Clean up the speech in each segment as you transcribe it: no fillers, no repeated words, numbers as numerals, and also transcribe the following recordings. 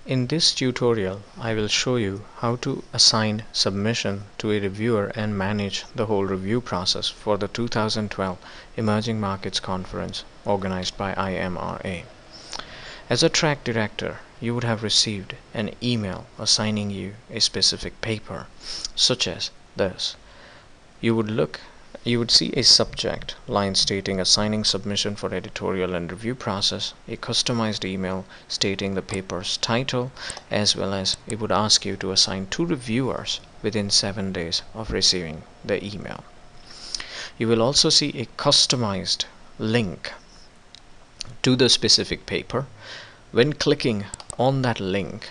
In this tutorial, I will show you how to assign submission to a reviewer and manage the whole review process for the 2012 Emerging Markets Conference organized by IMRA. As a track director, you would have received an email assigning you a specific paper, such as this. You would see a subject line stating assigning submission for editorial and review process, a customized email stating the paper's title, as well as it would ask you to assign 2 reviewers within 7 days of receiving the email. You will also see a customized link to the specific paper. When clicking on that link,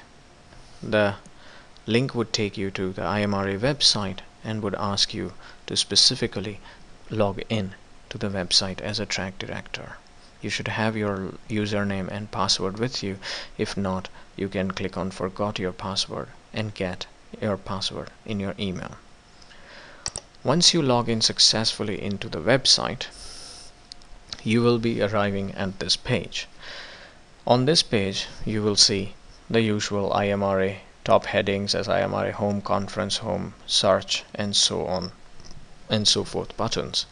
the link would take you to the IMRA website and would ask you to specifically log in to the website as a track director. You should have your username and password with you. If not, you can click on forgot your password and get your password in your email. Once you log in successfully into the website, you will be arriving at this page. On this page, you will see the usual IMRA top headings as IMRA Home, Conference Home, Search, and so on and so forth buttons.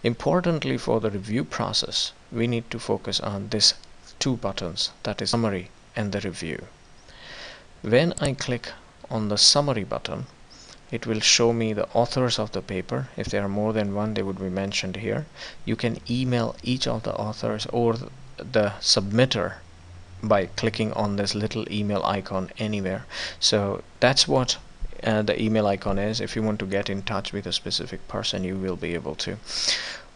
Importantly, for the review process, we need to focus on these 2 buttons, that is Summary and the Review. When I click on the Summary button, it will show me the authors of the paper. If there are more than one, they would be mentioned here. You can email each of the authors or the submitter by clicking on this little email icon anywhere. So that's what the email icon is. If you want to get in touch with a specific person, you will be able to.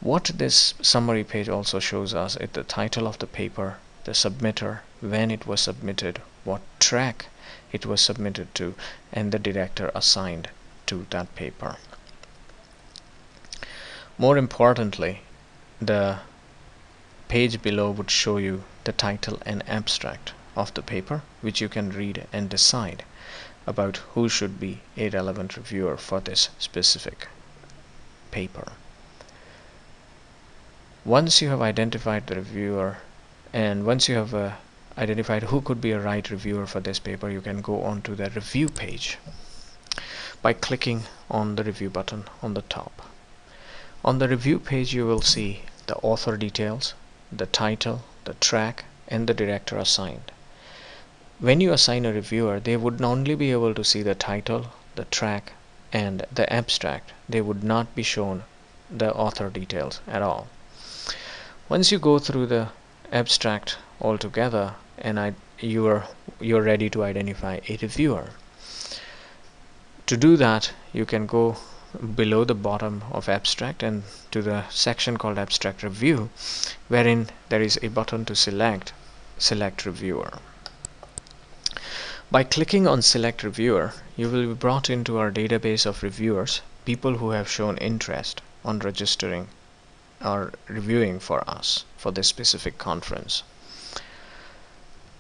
What this summary page also shows us is the title of the paper, the submitter, when it was submitted, what track it was submitted to, and the director assigned to that paper. More importantly, the page below would show you the title and abstract of the paper, which you can read and decide about who should be a relevant reviewer for this specific paper. Once you have identified the reviewer and once you have identified who could be a right reviewer for this paper, you can go on to the review page by clicking on the review button on the top. On the review page, you will see the author details, the title, the track, and the director assigned. When you assign a reviewer, they would only be able to see the title, the track, and the abstract. They would not be shown the author details at all. Once you go through the abstract altogether and you're ready to identify a reviewer. To do that, you can go below the bottom of abstract and to the section called abstract review, wherein there is a button to select reviewer. By clicking on select reviewer, you will be brought into our database of reviewers, people who have shown interest on registering or reviewing for us for this specific conference.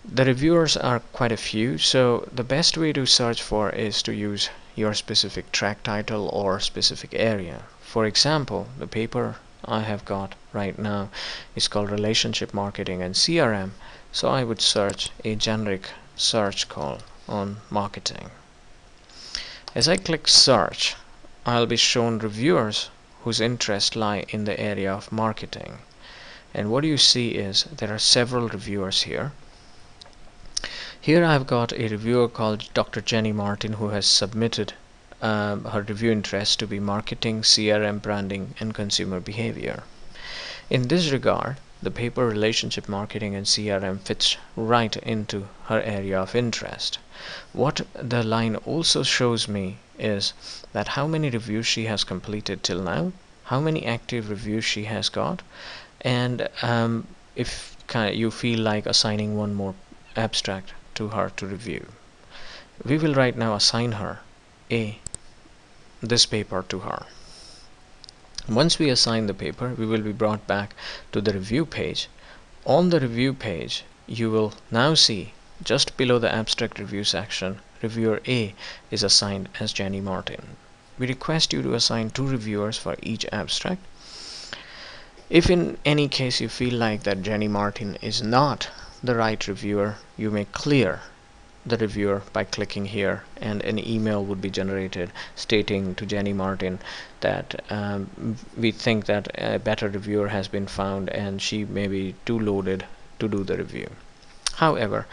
The reviewers are quite a few, so the best way to search for is to use your specific track title or specific area. For example, the paper I have got right now is called Relationship Marketing and CRM, so I would search a generic search call on marketing. As I click search, I'll be shown reviewers whose interests lie in the area of marketing. And what you see is there are several reviewers here. Here I've got a reviewer called Dr. Jenny Martin, who has submitted her review interest to be marketing, CRM, branding, and consumer behavior. In this regard, the paper Relationship Marketing and CRM fits right into her area of interest. What the line also shows me is that how many reviews she has completed till now, how many active reviews she has got, and if you feel like assigning one more abstract to her to review. We will right now assign her this paper to her. Once we assign the paper, we will be brought back to the review page. On the review page, you will now see just below the abstract review section, reviewer A is assigned as Jenny Martin. We request you to assign 2 reviewers for each abstract. If in any case you feel like that Jenny Martin is not the right reviewer, you may clear the reviewer by clicking here, and an email would be generated stating to Jenny Martin that we think that a better reviewer has been found and she may be too loaded to do the review. However,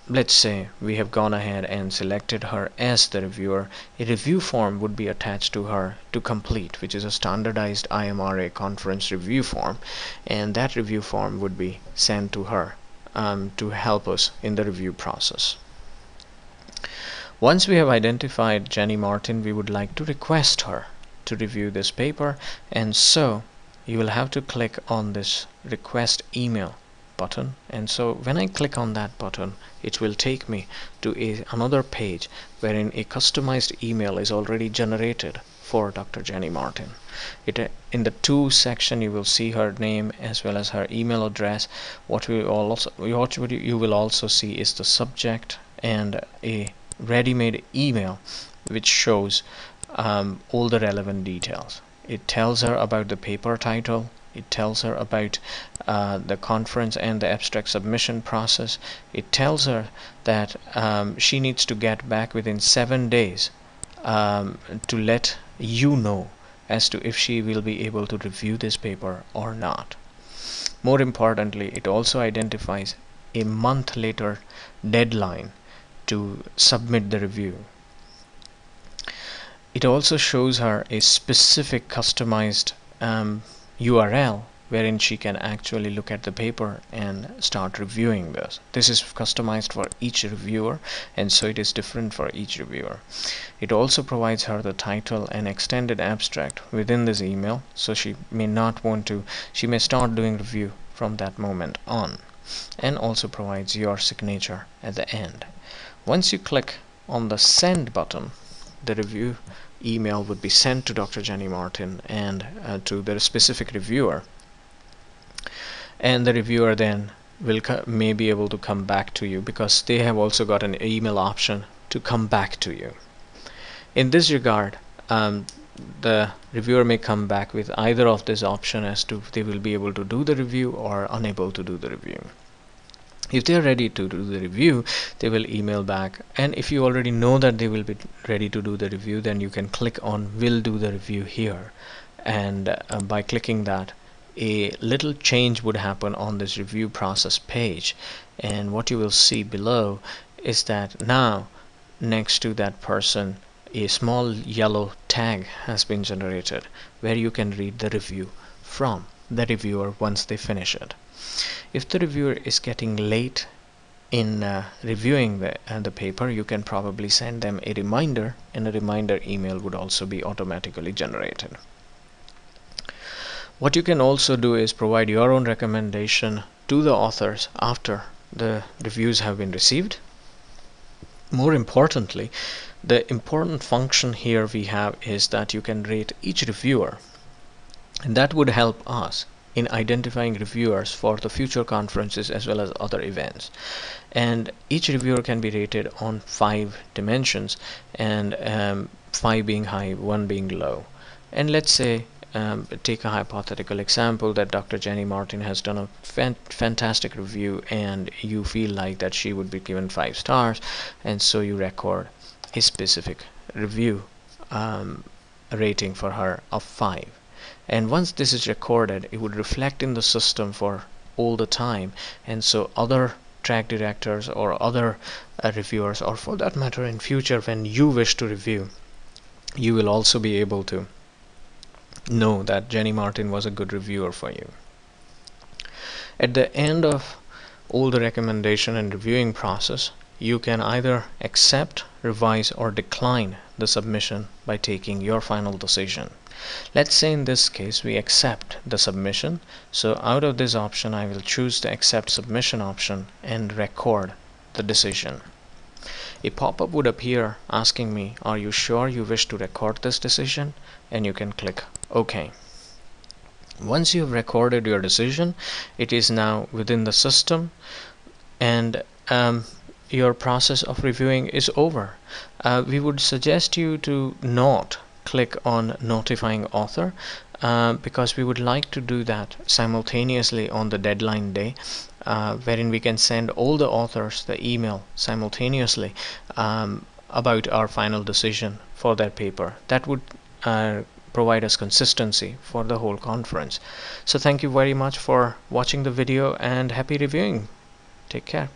let's say we have gone ahead and selected her as the reviewer. A review form would be attached to her to complete, which is a standardized IMRA conference review form, and that review form would be sent to her to help us in the review process. Once we have identified Jenny Martin, we would like to request her to review this paper, and so you will have to click on this request email button. And so when I click on that button, it will take me to another page wherein a customized email is already generated for Dr. Jenny Martin. In the to section, you will see her name as well as her email address. What you will also see is the subject and a ready-made email which shows all the relevant details. It tells her about the paper title. It tells her about the conference and the abstract submission process. It tells her that she needs to get back within 7 days to let you know as to if she will be able to review this paper or not. More importantly, it also identifies a month later deadline to submit the review. It also shows her a specific customized URL wherein she can actually look at the paper and start reviewing this. This is customized for each reviewer, and so it is different for each reviewer. It also provides her the title and extended abstract within this email, so she may start doing review from that moment on, and also provides your signature at the end. Once you click on the send button, the review email would be sent to Dr. Jenny Martin and to the specific reviewer, and the reviewer then may be able to come back to you, because they have also got an email option to come back to you. In this regard, the reviewer may come back with either of this option as to if they will be able to do the review or unable to do the review. If they are ready to do the review, they will email back, and if you already know that they will be ready to do the review, then you can click on will do the review here, and by clicking that, a little change would happen on this review process page, and what you will see below is that now next to that person a small yellow tag has been generated where you can read the review from the reviewer once they finish it. If the reviewer is getting late in reviewing the paper, you can probably send them a reminder, and a reminder email would also be automatically generated. What you can also do is provide your own recommendation to the authors after the reviews have been received. More importantly, the important function here we have is that you can rate each reviewer, and that would help us in identifying reviewers for the future conferences as well as other events. And each reviewer can be rated on 5 dimensions, and 5 being high, 1 being low. And let's say take a hypothetical example that Dr. Jenny Martin has done a fantastic review, and you feel like that she would be given 5 stars, and so you record a specific review rating for her of 5. And once this is recorded, it would reflect in the system for all the time, and so other track directors or other reviewers, or for that matter in future when you wish to review, you will also be able to know that Jenny Martin was a good reviewer for you. At the end of all the recommendation and reviewing process, you can either accept, revise, or decline the submission by taking your final decision. Let's say in this case we accept the submission, so out of this option I will choose the accept submission option and record the decision. A pop-up would appear asking me, are you sure you wish to record this decision? And you can click OK. Once you have recorded your decision, it is now within the system, and your process of reviewing is over. We would suggest you to not click on notifying author. because we would like to do that simultaneously on the deadline day, wherein we can send all the authors the email simultaneously about our final decision for that paper. That would provide us consistency for the whole conference. So thank you very much for watching the video, and happy reviewing. Take care.